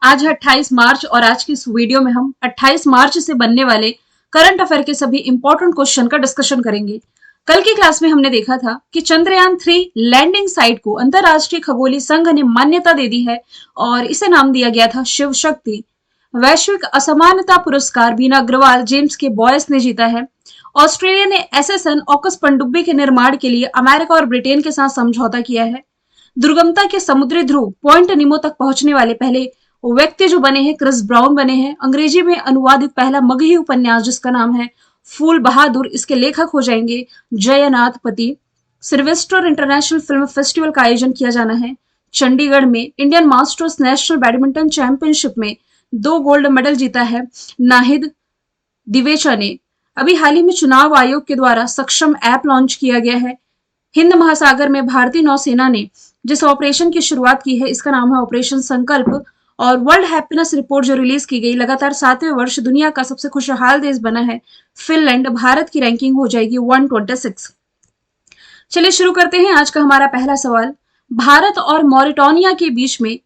आज है 28 मार्च और आज की इस वीडियो में हम 28 मार्च से बनने वाले करंट अफेयर के सभी इंपॉर्टेंट क्वेश्चन का डिस्कशन करेंगे। कल की क्लास में हमने देखा था कि चंद्रयान 3 लैंडिंग साइट को अंतरराष्ट्रीय खगोलीय संघ ने मान्यता दे दी है और इसे नाम दिया गया था शिव शक्ति। वैश्विक असमानता पुरस्कार बीना अग्रवाल जेम्स के बॉयस ने जीता है। ऑस्ट्रेलिया ने एसएसएन ऑकस पनडुब्बी के निर्माण के लिए अमेरिका और ब्रिटेन के साथ समझौता किया है। दुर्गमता के समुद्री ध्रुव पॉइंट निमो तक पहुंचने वाले पहले व्यक्ति जो बने हैं क्रिस ब्राउन बने हैं। अंग्रेजी में अनुवादित पहला मगही उपन्यास जिसका नाम है फूल बहादुर, इसके लेखक हो जाएंगे जयनाथ पति। सिल्वेस्टर इंटरनेशनल फिल्म फेस्टिवल का आयोजन किया जाना है चंडीगढ़ में। Indian masters national badminton championship में 2 गोल्ड मेडल जीता है नाहिद दिवेचा ने। अभी हाल ही में चुनाव आयोग के द्वारा सक्षम ऐप लॉन्च किया गया है। हिंद महासागर में भारतीय नौसेना ने जिस ऑपरेशन की शुरुआत की है इसका नाम है ऑपरेशन संकल्प। और वर्ल्ड हैप्पीनेस रिपोर्ट जो रिलीज की गई, लगातार 7वें वर्ष दुनिया का सबसे खुशहाल देश बना है फिनलैंड। भारत की रैंकिंग हो जाएगी 126। चलिए शुरू करते हैं आज का हमारा पहला सवाल। भारत और मॉरिटानिया के बीच में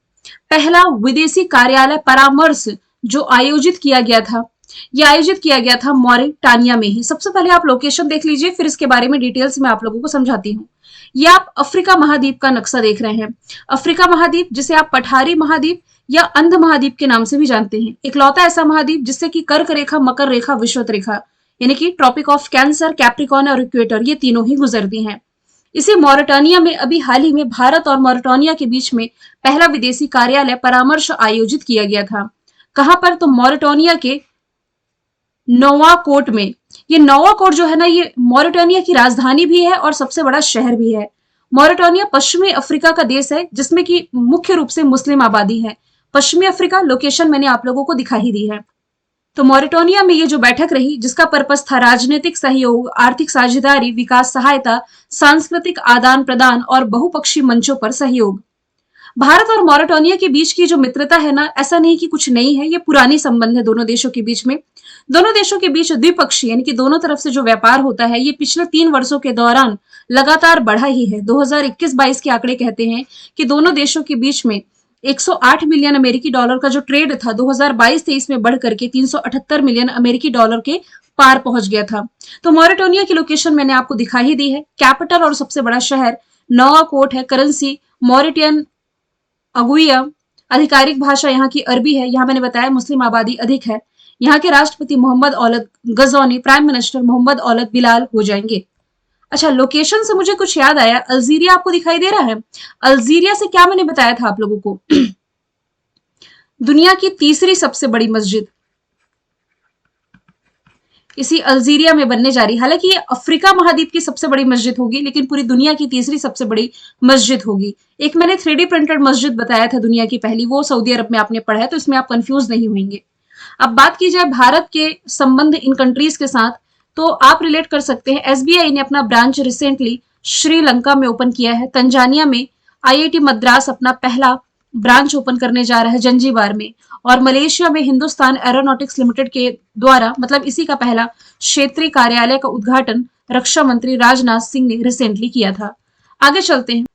पहला विदेशी कार्यालय परामर्श जो आयोजित किया गया था, यह आयोजित किया गया था मॉरिटानिया में ही। सबसे पहले आप लोकेशन देख लीजिए, फिर इसके बारे में डिटेल्स में आप लोगों को समझाती हूँ। ये आप अफ्रीका महाद्वीप का नक्शा देख रहे हैं। अफ्रीका महाद्वीप जिसे आप पठारी महाद्वीप या अंध महाद्वीप के नाम से भी जानते हैं, इकलौता ऐसा महाद्वीप जिससे कि कर्क रेखा, मकर रेखा, विषुवत रेखा यानी कि ट्रॉपिक ऑफ कैंसर, कैप्रिकॉर्न और इक्वेटर, ये तीनों ही गुजरती हैं। इसी मॉरिटानिया में अभी हाल ही में भारत और मॉरिटानिया के बीच में पहला विदेशी कार्यालय परामर्श आयोजित किया गया था। कहां पर? तो मॉरिटानिया के नोवाकोट में। ये नोवाकोट जो है ना, ये मॉरिटानिया की राजधानी भी है और सबसे बड़ा शहर भी है। मॉरिटानिया पश्चिमी अफ्रीका का देश है जिसमें कि मुख्य रूप से मुस्लिम आबादी है। पश्चिमी अफ्रीका लोकेशन मैंने आप लोगों को दिखा ही दी है। तो मॉरिटानिया में ये जो बैठक रही जिसका पर्पस था राजनीतिक सहयोग, आर्थिक साझेदारी, विकास सहायता, सांस्कृतिक आदान प्रदान और बहुपक्षीय मंचों पर सहयोग। भारत और मॉरिटानिया के बीच की जो मित्रता है ना, ऐसा नहीं कि कुछ नई है, ये पुरानी संबंध है दोनों देशों के बीच में। दोनों देशों के बीच द्विपक्षीय यानी कि दोनों तरफ से जो व्यापार होता है ये पिछले 3 वर्षों के दौरान लगातार बढ़ा ही है। 2021-22 के आंकड़े कहते हैं कि दोनों देशों के बीच में 108 मिलियन अमेरिकी डॉलर का जो ट्रेड था 2022-23 में बढ़ करके 378 मिलियन अमेरिकी डॉलर के पार पहुंच गया था। तो मॉरिटानिया की लोकेशन मैंने आपको दिखा ही दी है। कैपिटल और सबसे बड़ा शहर नोवाकोट है। करेंसी मॉरिटियन अगुइया। आधिकारिक भाषा यहाँ की अरबी है। यहाँ मैंने बताया मुस्लिम आबादी अधिक है। यहाँ के राष्ट्रपति मोहम्मद औलद गजौनी, प्राइम मिनिस्टर मोहम्मद औलद बिलाल हो जाएंगे। अच्छा, लोकेशन से मुझे कुछ याद आया। अल्जीरिया आपको दिखाई दे रहा है। अल्जीरिया से क्या मैंने बताया था आप लोगों को? दुनिया की तीसरी सबसे बड़ी मस्जिद इसी अल्जीरिया में बनने जा रही। हालांकि ये अफ्रीका महाद्वीप की सबसे बड़ी मस्जिद होगी लेकिन पूरी दुनिया की तीसरी सबसे बड़ी मस्जिद होगी। एक मैंने 3D प्रिंटेड मस्जिद बताया था दुनिया की पहली, वो सऊदी अरब में आपने पढ़ा है, तो इसमें आप कंफ्यूज नहीं होंगे। अब बात की जाए भारत के संबंध इन कंट्रीज के साथ, तो आप रिलेट कर सकते हैं। एसबीआई ने अपना ब्रांच रिसेंटली श्रीलंका में ओपन किया है। तंजानिया में आईआईटी मद्रास अपना पहला ब्रांच ओपन करने जा रहा है जंजीबार में। और मलेशिया में हिंदुस्तान एरोनॉटिक्स लिमिटेड के द्वारा, मतलब इसी का पहला क्षेत्रीय कार्यालय का उद्घाटन रक्षा मंत्री राजनाथ सिंह ने रिसेंटली किया था। आगे चलते हैं।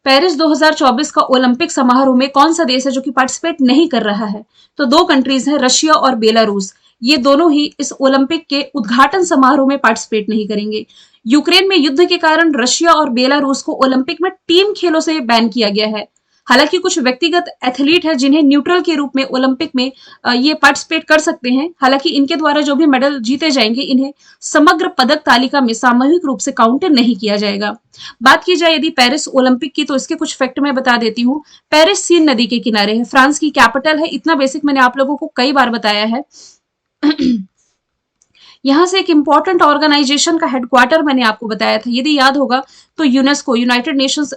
पेरिस 2024 का ओलंपिक समारोह में कौन सा देश है जो कि पार्टिसिपेट नहीं कर रहा है? तो 2 कंट्रीज हैं, रशिया और बेलारूस। ये दोनों ही इस ओलंपिक के उद्घाटन समारोह में पार्टिसिपेट नहीं करेंगे। यूक्रेन में युद्ध के कारण रशिया और बेलारूस को ओलंपिक में टीम खेलों से बैन किया गया है। हालांकि कुछ व्यक्तिगत एथलीट है जिन्हें न्यूट्रल के रूप में ओलंपिक में ये पार्टिसिपेट कर सकते हैं। हालांकि इनके द्वारा जो भी मेडल जीते जाएंगे इन्हें समग्र पदक तालिका में सामूहिक रूप से काउंट नहीं किया जाएगा। बात की जाए यदि पेरिस ओलंपिक की, तो इसके कुछ फैक्ट मैं बता देती हूँ। पेरिस सीन नदी के किनारे है, फ्रांस की कैपिटल है। इतना बेसिक मैंने आप लोगों को कई बार बताया है। यहां से एक इंपॉर्टेंट ऑर्गेनाइजेशन का हेडक्वार्टर मैंने आपको बताया था, यदि याद होगा तो UNESCO, united nations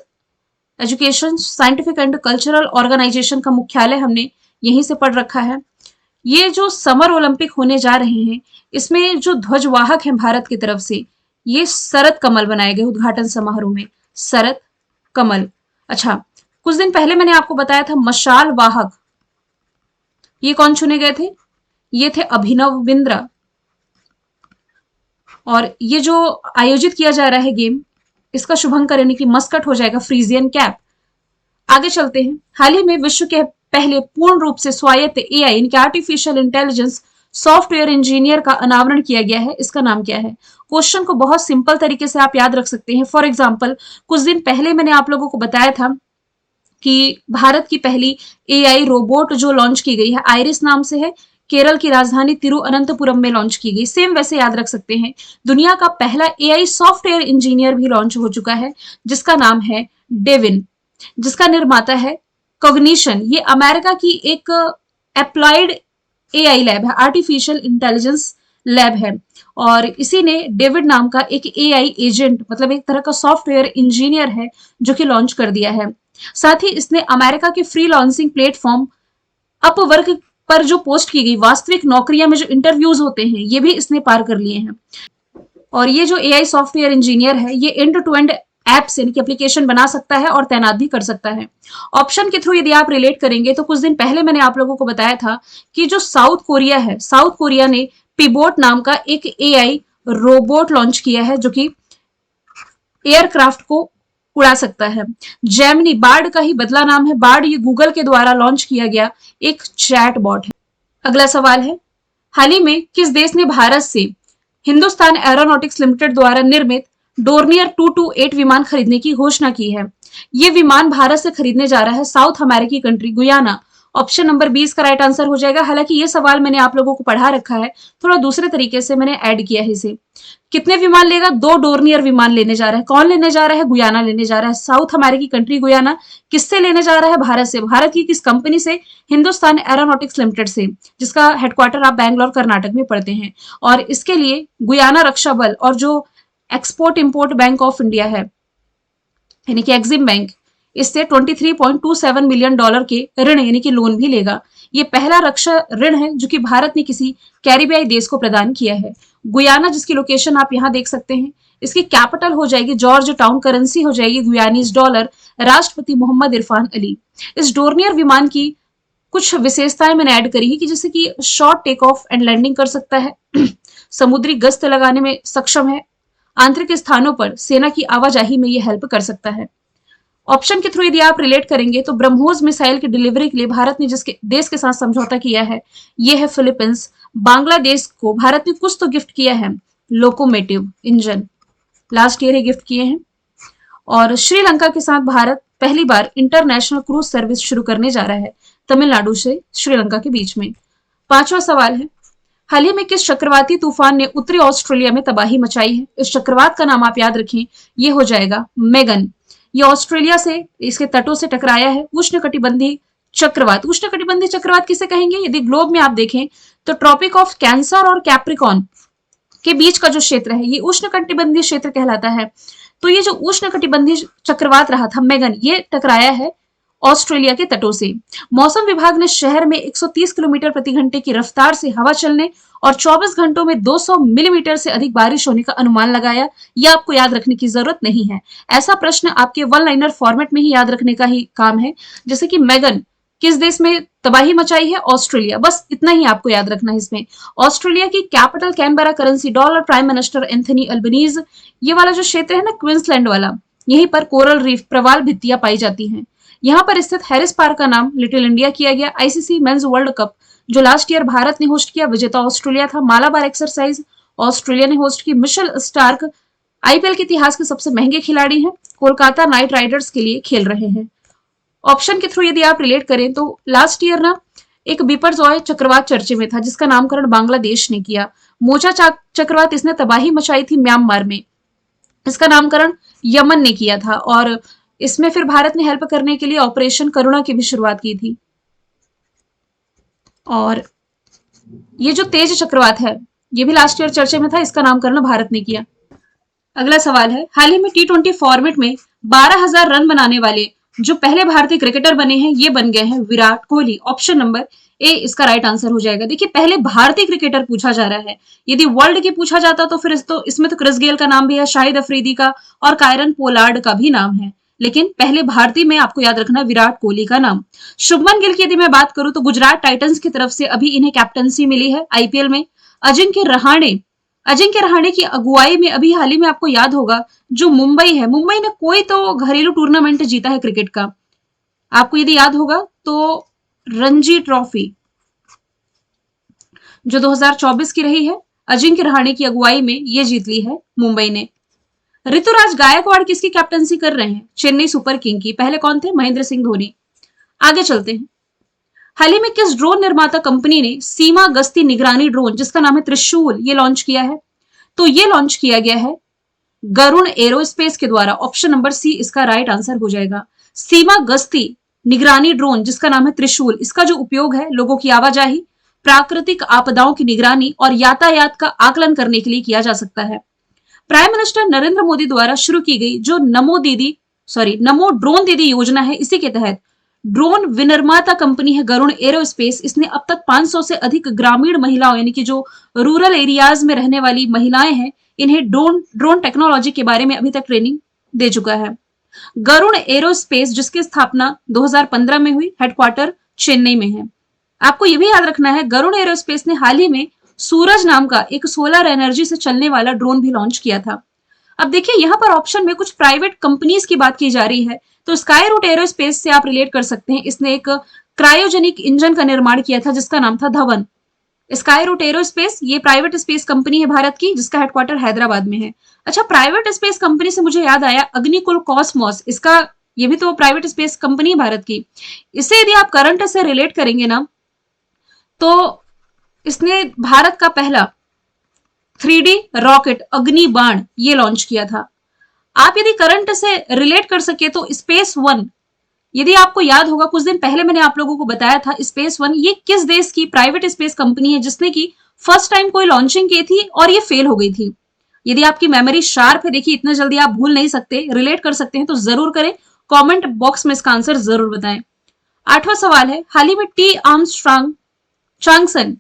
education, scientific and cultural organisation का मुख्यालय हमने यहीं से पढ़ रखा है। ये जो समर ओलंपिक होने जा रहे हैं इसमें जो ध्वजवाहक हैं भारत की तरफ से, ये शरद कमल बनाए गए उद्घाटन समारोह में, शरद कमल। अच्छा, कुछ दिन पहले मैंने आपको बताया था मशाल वाहक, ये कौन चुने गए थे? ये थे अभिनव बिंद्रा। और ये जो आयोजित किया जा रहा है गेम, इसका शुभंकर यानी कि मस्कट हो जाएगा फ्रीजियन कैप। आगे चलते हैं। हाल ही में विश्व के पहले पूर्ण रूप से स्वायत्त एआई यानी कि आर्टिफिशियल इंटेलिजेंस सॉफ्टवेयर इंजीनियर का अनावरण किया गया है, इसका नाम क्या है? क्वेश्चन को बहुत सिंपल तरीके से आप याद रख सकते हैं। फॉर एग्जाम्पल, कुछ दिन पहले मैंने आप लोगों को बताया था कि भारत की पहली एआई रोबोट जो लॉन्च की गई है आइरिस नाम से है, केरल की राजधानी तिरुअनंतपुरम में लॉन्च की गई। सेम वैसे याद रख सकते हैं, दुनिया का पहला एआई सॉफ्टवेयर इंजीनियर भी लॉन्च हो चुका है जिसका नाम है डेविन, जिसका निर्माता है कॉग्निशन। ये अमेरिका की एक अप्लाइड एआई लैब है, आर्टिफिशियल इंटेलिजेंस लैब है, और इसी ने डेविड नाम का एक एआई एजेंट मतलब एक तरह का सॉफ्टवेयर इंजीनियर है जो कि लॉन्च कर दिया है। साथ ही इसने अमेरिका के फ्रीलांसिंग प्लेटफॉर्म अपवर्क पर जो पोस्ट की गई वास्तविक नौकरियां में जो इंटरव्यूज होते हैं ये भी इसने पार कर लिए हैं। और ये जो एआई सॉफ्टवेयर इंजीनियर है ये एंड टू एंड एप्स यानी कि एप्लीकेशन बना सकता है और तैनात भी कर सकता है। ऑप्शन के थ्रू यदि आप रिलेट करेंगे तो कुछ दिन पहले मैंने आप लोगों को बताया था कि जो साउथ कोरिया है, साउथ कोरिया ने पीबोट नाम का एक एआई रोबोट लॉन्च किया है जो कि एयरक्राफ्ट को उड़ा सकता है। जेमिनी बार्ड का ही बदला नाम है। बार्ड ये गूगल के द्वारा लॉन्च किया गया एक चैट बॉट है। अगला सवाल है, हाल ही में किस देश ने भारत से हिंदुस्तान एरोनॉटिक्स लिमिटेड द्वारा निर्मित डोर्नियर 228 विमान खरीदने की घोषणा की है? ये विमान भारत से खरीदने जा रहा है साउथ अमेरिकी कंट्री गुयाना। ऑप्शन नंबर 20 का राइट आंसर हो जाएगा। हालांकि ये सवाल मैंने आप लोगों को पढ़ा रखा है, थोड़ा दूसरे तरीके से मैंने ऐड किया है इसे। कितने विमान लेगा? 2 डोर्नियर विमान लेने जा रहा है। कौन लेने जा रहा है? गुयाना लेने जा रहा है। साउथ अमेरिकी कंट्री गुयाना किससे लेने जा रहा है? भारत से। भारत की किस कंपनी से? हिंदुस्तान एरोनॉटिक्स लिमिटेड से, जिसका हेडक्वार्टर आप बैंगलोर कर्नाटक में पढ़ते हैं। और इसके लिए गुयाना रक्षा बल और जो export import bank of India है यानी कि एक्सिम बैंक, इससे $23.27 मिलियन के ऋण यानी कि लोन भी लेगा। ये पहला रक्षा ऋण है जो कि भारत ने किसी कैरिबियाई देश को प्रदान किया है। गुयाना, जिसकी लोकेशन आप यहाँ देख सकते हैं, इसकी कैपिटल हो जाएगी जॉर्ज टाउन, करेंसी हो जाएगी गुयानीज डॉलर, राष्ट्रपति मोहम्मद इरफान अली। इस डोर्नियर विमान की कुछ विशेषताएं मैंने ऐड करी है कि जैसे कि short take off and landing कर सकता है, समुद्री गश्त लगाने में सक्षम है, आंतरिक स्थानों पर सेना की आवाजाही में ये हेल्प कर सकता है। ऑप्शन के थ्रू यदि आप रिलेट करेंगे तो ब्रह्मोस मिसाइल की डिलीवरी के लिए भारत ने जिसके देश के साथ समझौता किया है ये है फिलीपींस। बांग्लादेश को भारत ने कुछ तो गिफ्ट किया है, लोकोमेटिव इंजन लास्ट ईयर ही गिफ्ट किए हैं। और श्रीलंका के साथ भारत पहली बार इंटरनेशनल क्रूज सर्विस शुरू करने जा रहा है तमिलनाडु से श्रीलंका के बीच में। 5वां सवाल है, हाल ही में किस चक्रवाती तूफान ने उत्तरी ऑस्ट्रेलिया में तबाही मचाई है? इस चक्रवात का नाम आप याद रखें, ये हो जाएगा मेगन। ये ऑस्ट्रेलिया से इसके तटों से टकराया है। उष्णकटिबंधीय चक्रवात, उष्णकटिबंधीय चक्रवात किसे कहेंगे? यदि ग्लोब में आप देखें तो ट्रॉपिक ऑफ कैंसर और कैप्रिकॉन के बीच का जो क्षेत्र है ये उष्णकटिबंधीय क्षेत्र कहलाता है। तो ये जो उष्णकटिबंधीय चक्रवात रहा था मेगन, ये टकराया है ऑस्ट्रेलिया के तटों से। मौसम विभाग ने शहर में 130 किलोमीटर प्रति घंटे की रफ्तार से हवा चलने और 24 घंटों में 200 मिलीमीटर से अधिक बारिश होने का अनुमान लगाया। यह आपको याद रखने की जरूरत नहीं है। ऐसा प्रश्न आपके वन लाइनर फॉर्मेट में ही याद रखने का ही काम है, जैसे कि मेगन किस देश में तबाही मचाई है? ऑस्ट्रेलिया। बस इतना ही आपको याद रखना है इसमें। ऑस्ट्रेलिया की capital Canberra, currency dollar, prime minister Anthony Albanese. ये वाला जो क्षेत्र है ना क्वींसलैंड वाला, यहीं पर कोरल रीफ प्रवाल भित्तियां पाई जाती हैं। यहाँ पर स्थित हैरिस पार्क का नाम लिटिल इंडिया किया गया। आईसीसी मेंस वर्ल्ड कप जो लास्ट ईयर भारत ने होस्ट किया, विजेता ऑस्ट्रेलिया था। मालाबार एक्सरसाइज ऑस्ट्रेलिया ने होस्ट की। मिशेल स्टार्क आईपीएल के इतिहास के सबसे महंगे खिलाड़ी हैं, कोलकाता नाइट राइडर्स के लिए खेल रहे हैं। ऑप्शन के थ्रू यदि आप रिलेट करें तो लास्ट ईयर ना एक बिपरजॉय चक्रवात चर्चे में था जिसका नामकरण बांग्लादेश ने किया। मोचा चक्रवात इसने तबाही मचाई थी म्यांमार में, इसका नामकरण यमन ने किया था। और इसमें फिर भारत ने हेल्प करने के लिए ऑपरेशन करुणा की भी शुरुआत की थी। और ये जो तेज चक्रवात है ये भी लास्ट ईयर चर्चे में था, इसका नामकरण भारत ने किया। अगला सवाल है, हाल ही में T20 फॉर्मेट में 12,000 रन बनाने वाले जो पहले भारतीय क्रिकेटर बने हैं ये बन गए हैं Virat Kohli. Option number A इसका राइट आंसर हो जाएगा। देखिए पहले भारतीय क्रिकेटर पूछा जा रहा है, यदि वर्ल्ड की पूछा जाता तो फिर इसमें तो क्रिस गेल का नाम भी है, शाहिद अफरीदी का और कायरन पोलार्ड का भी नाम है, लेकिन पहले भारतीय में आपको याद रखना विराट कोहली का नाम। शुभमन गिल की यदि मैं बात करूं तो गुजरात टाइटंस की तरफ से अभी इन्हें कैप्टनसी मिली है आईपीएल में। अजिंक्य रहाणे की अगुवाई में अभी हाल ही में आपको याद होगा जो मुंबई है, मुंबई ने कोई तो घरेलू टूर्नामेंट जीता है क्रिकेट का, आपको यदि याद होगा तो रणजी ट्रॉफी जो 2024 की रही है, अजिंक्य रहाणे की अगुवाई में ये जीत ली है मुंबई ने। ऋतुराज गायकवाड़ किसकी कैप्टनसी कर रहे हैं? चेन्नई सुपर किंग की। पहले कौन थे? महेंद्र सिंह धोनी। आगे चलते हैं। हाल ही में किस ड्रोन निर्माता कंपनी ने सीमा गश्ती निगरानी ड्रोन जिसका नाम है त्रिशूल ये लॉन्च किया है? तो ये लॉन्च किया गया है गरुण एरोस्पेस के द्वारा। ऑप्शन नंबर सी इसका राइट आंसर हो जाएगा। सीमा गश्ती निगरानी ड्रोन जिसका नाम है त्रिशूल, इसका जो उपयोग है लोगों की आवाजाही, प्राकृतिक आपदाओं की निगरानी और यातायात का आकलन करने के लिए किया जा सकता है। प्राइम मिनिस्टर नरेंद्र मोदी द्वारा शुरू की गई जो नमो ड्रोन दीदी योजना है, इसी के तहत ड्रोन विनिर्माता कंपनी है गरुण एरोस्पेस। इसने अब तक 500 से अधिक ग्रामीण महिलाओं यानी कि जो रूरल एरियाज में रहने वाली महिलाएं हैं, इन्हें ड्रोन टेक्नोलॉजी के बारे में अभी तक ट्रेनिंग दे चुका है। गरुण एरोस्पेस जिसकी स्थापना 2015 में हुई, हेडक्वार्टर चेन्नई में है। आपको यह भी याद रखना है, गरुण एरोस्पेस ने हाल ही में सूरज नाम का एक सोलर एनर्जी से चलने वाला ड्रोन भी लॉन्च किया था। अब देखिए यहाँ पर ऑप्शन में कुछ प्राइवेट कंपनीज की बात की जा रही है, तो स्काई रूट एरोस्पेस से आप रिलेट कर सकते हैं। इसने एक क्रायोजेनिक इंजन का निर्माण किया था जिसका नाम था धवन। स्काई रूट एरोस्पेस ये प्राइवेट स्पेस कंपनी है भारत की जिसका हेडक्वार्टर हैदराबाद में है। अच्छा, प्राइवेट स्पेस कंपनी से मुझे याद आया अग्निकुल कॉस्मोस, इसका ये भी तो प्राइवेट स्पेस कंपनी है भारत की। इसे यदि आप करंट से रिलेट करेंगे ना, तो इसने भारत का पहला 3D रॉकेट अग्नि बाण ये लॉन्च किया था। आप यदि करंट से रिलेट कर सके तो स्पेस वन, यदि आपको याद होगा कुछ दिन पहले मैंने आप लोगों को बताया था, स्पेस वन ये किस देश की प्राइवेट स्पेस कंपनी है जिसने की फर्स्ट टाइम कोई लॉन्चिंग की थी और ये फेल हो गई थी। यदि आपकी मेमोरी शार्प है, देखिए इतना जल्दी आप भूल नहीं सकते, रिलेट कर सकते हैं तो जरूर करें, कमेंट बॉक्स में इसका आंसर जरूर बताएं। 8वां सवाल है, हाल ही में टी आर्मस्ट्रांग चांगसन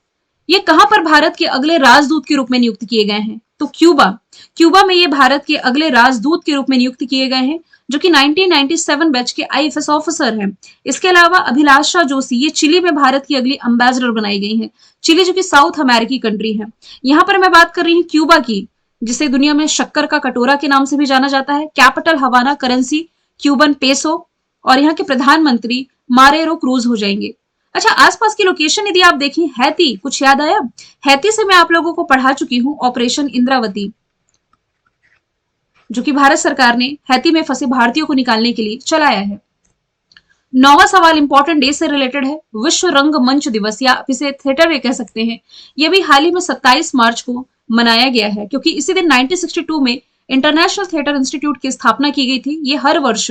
ये कहां पर भारत के अगले राजदूत के रूप में नियुक्त किए गए हैं? तो क्यूबा में ये भारत के अगले राजदूत के रूप में नियुक्त किए गए हैं, जो कि 1997 बैच के आईएफएस ऑफिसर हैं। इसके अलावा अभिलाषा जोशी ये चिली में भारत की अगली एम्बेसडर बनाई गई हैं। चिली जो कि साउथ अमेरिकी कंट्री है। यहां पर मैं बात कर रही हूँ क्यूबा की, जिसे दुनिया में शक्कर का कटोरा के नाम से भी जाना जाता है। कैपिटल हवाना, करेंसी क्यूबन पेसो, और यहाँ के प्रधानमंत्री मारेरो क्रूज हो जाएंगे। अच्छा, आसपास की लोकेशन यदि आप देखें, हैती, कुछ याद आया? हैती से मैं आप लोगों को पढ़ा चुकी हूं ऑपरेशन इंद्रावती, जो कि भारत सरकार ने हैती में फंसे भारतीयों को निकालने के लिए चलाया है। 9वां सवाल इंपॉर्टेंट डे से रिलेटेड है, विश्व रंगमंच दिवस या आप इसे थिएटर भी कह सकते हैं। यह भी हाल ही में 27 मार्च को मनाया गया है, क्योंकि इसी दिन 1962 में इंटरनेशनल थिएटर इंस्टीट्यूट की स्थापना की गई थी। ये हर वर्ष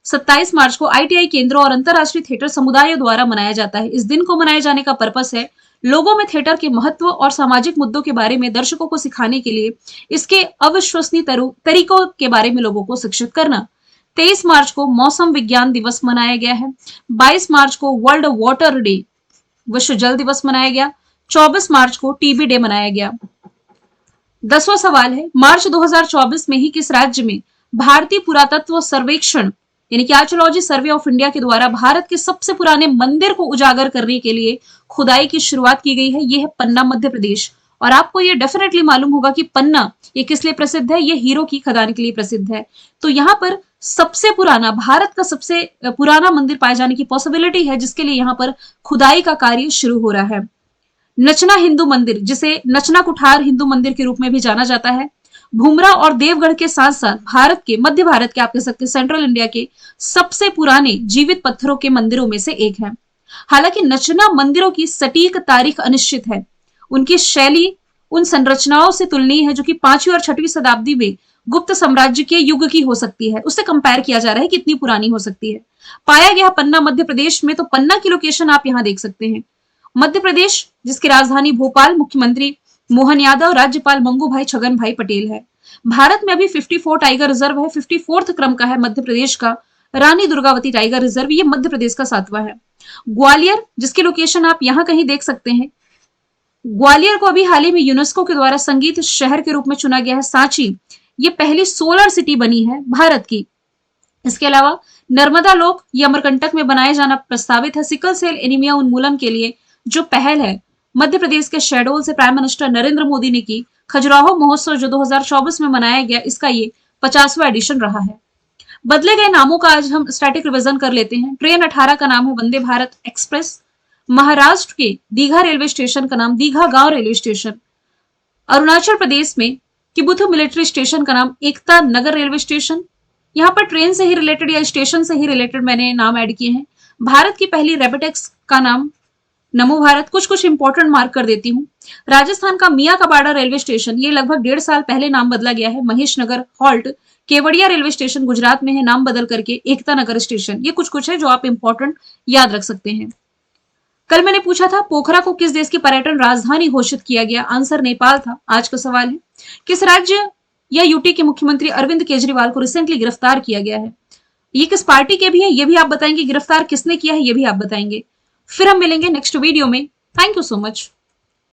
27 मार्च को आईटीआई केंद्रों और अंतरराष्ट्रीय थिएटर समुदायों द्वारा मनाया जाता है। इस दिन को मनाए जाने का पर्पस है लोगों में थिएटर के महत्व और सामाजिक मुद्दों के बारे में दर्शकों को सिखाने के लिए इसके अविश्वसनीय तरीकों के बारे में लोगों को शिक्षित करना। 23 मार्च को मौसम विज्ञान दिवस मनाया गया है। 22 मार्च को वर्ल्ड वाटर डे, विश्व जल दिवस मनाया गया। 24 मार्च को टीबी डे मनाया गया। 10वां सवाल है, मार्च 2024 में ही किस राज्य में भारतीय पुरातत्व सर्वेक्षण यानी कि आर्कियोलॉजी सर्वे ऑफ इंडिया के द्वारा भारत के सबसे पुराने मंदिर को उजागर करने के लिए खुदाई की शुरुआत की गई है? ये है पन्ना, मध्य प्रदेश। और आपको ये डेफिनेटली मालूम होगा कि पन्ना ये किस लिए प्रसिद्ध है? ये हीरो की खदान के लिए प्रसिद्ध है। तो यहाँ पर सबसे पुराना, भारत का सबसे पुराना मंदिर पाए जाने की पॉसिबिलिटी है, जिसके लिए यहाँ पर खुदाई का कार्य शुरू हो रहा है। नचना हिंदू मंदिर, जिसे नचना कुठार हिंदू मंदिर के रूप में भी जाना जाता है, भूमरा और देवगढ़ के साथ साथ भारत के, मध्य भारत के, आप कह सकते हैं सेंट्रल इंडिया के सबसे पुराने जीवित पत्थरों के मंदिरों में से एक है। हालांकि नचना मंदिरों की सटीक तारीख अनिश्चित है। उनकी शैली उन संरचनाओं से तुलनीय है जो कि 5वीं और 6वीं शताब्दी में गुप्त साम्राज्य के युग की हो सकती है। उससे कंपेयर किया जा रहा है कितनी पुरानी हो सकती है। पाया गया पन्ना मध्य प्रदेश में, तो पन्ना की लोकेशन आप यहाँ देख सकते हैं। मध्य प्रदेश जिसकी राजधानी भोपाल, मुख्यमंत्री मोहन यादव, राज्यपाल मंगू भाई छगन भाई पटेल है। भारत में अभी 54 टाइगर रिजर्व है। 54th क्रम का है मध्य प्रदेश का रानी दुर्गावती टाइगर रिजर्व, ये मध्य प्रदेश का 7वां है। ग्वालियर जिसकी लोकेशन आप यहाँ कहीं देख सकते हैं, ग्वालियर को अभी हाल ही में यूनेस्को के द्वारा संगीत शहर के रूप में चुना गया है। सांची ये पहली सोलर सिटी बनी है भारत की। इसके अलावा नर्मदा लोक ये अमरकंटक में बनाया जाना प्रस्तावित है। सिकल सेल एनीमिया उन्मूलन के लिए जो पहल है मध्य प्रदेश के शहडोल से प्राइम मिनिस्टर नरेंद्र मोदी ने की। खजुराहो महोत्सव जो 2024 में मनाया गया, इसका ये 50वां एडिशन रहा है। बदले गए नामों का आज हम स्टैटिक रिवीजन कर लेते हैं। ट्रेन 18 का नाम है वंदे भारत एक्सप्रेस। महाराष्ट्र के दीघा रेलवे स्टेशन का नाम दीघा गांव रेलवे स्टेशन। अरुणाचल प्रदेश में किबुथु मिलिट्री स्टेशन का नाम एकता नगर रेलवे स्टेशन। यहाँ पर ट्रेन से ही रिलेटेड या स्टेशन से ही रिलेटेड मैंने नाम ऐड किए हैं। भारत की पहली रैपिडेक्स का नाम नमो भारत। कुछ कुछ इंपॉर्टेंट मार्क कर देती हूँ। राजस्थान का मियाँ का बाड़ा रेलवे स्टेशन, ये लगभग 1.5 साल पहले नाम बदला गया है। Mahesh Nagar halt. Kevadia railway station Gujarat में है, नाम बदल करके एकता नगर स्टेशन। ये कुछ कुछ है जो आप इंपॉर्टेंट याद रख सकते हैं। कल मैंने पूछा था पोखरा को किस देश की पर्यटन राजधानी घोषित किया गया, आंसर नेपाल था। आज का सवाल है किस राज्य या यूटी के मुख्यमंत्री अरविंद केजरीवाल को रिसेंटली गिरफ्तार किया गया है। ये किस पार्टी के भी है ये भी आप बताएंगे, गिरफ्तार किसने किया है ये भी आप बताएंगे। फिर हम मिलेंगे नेक्स्ट वीडियो में। Thank you so much.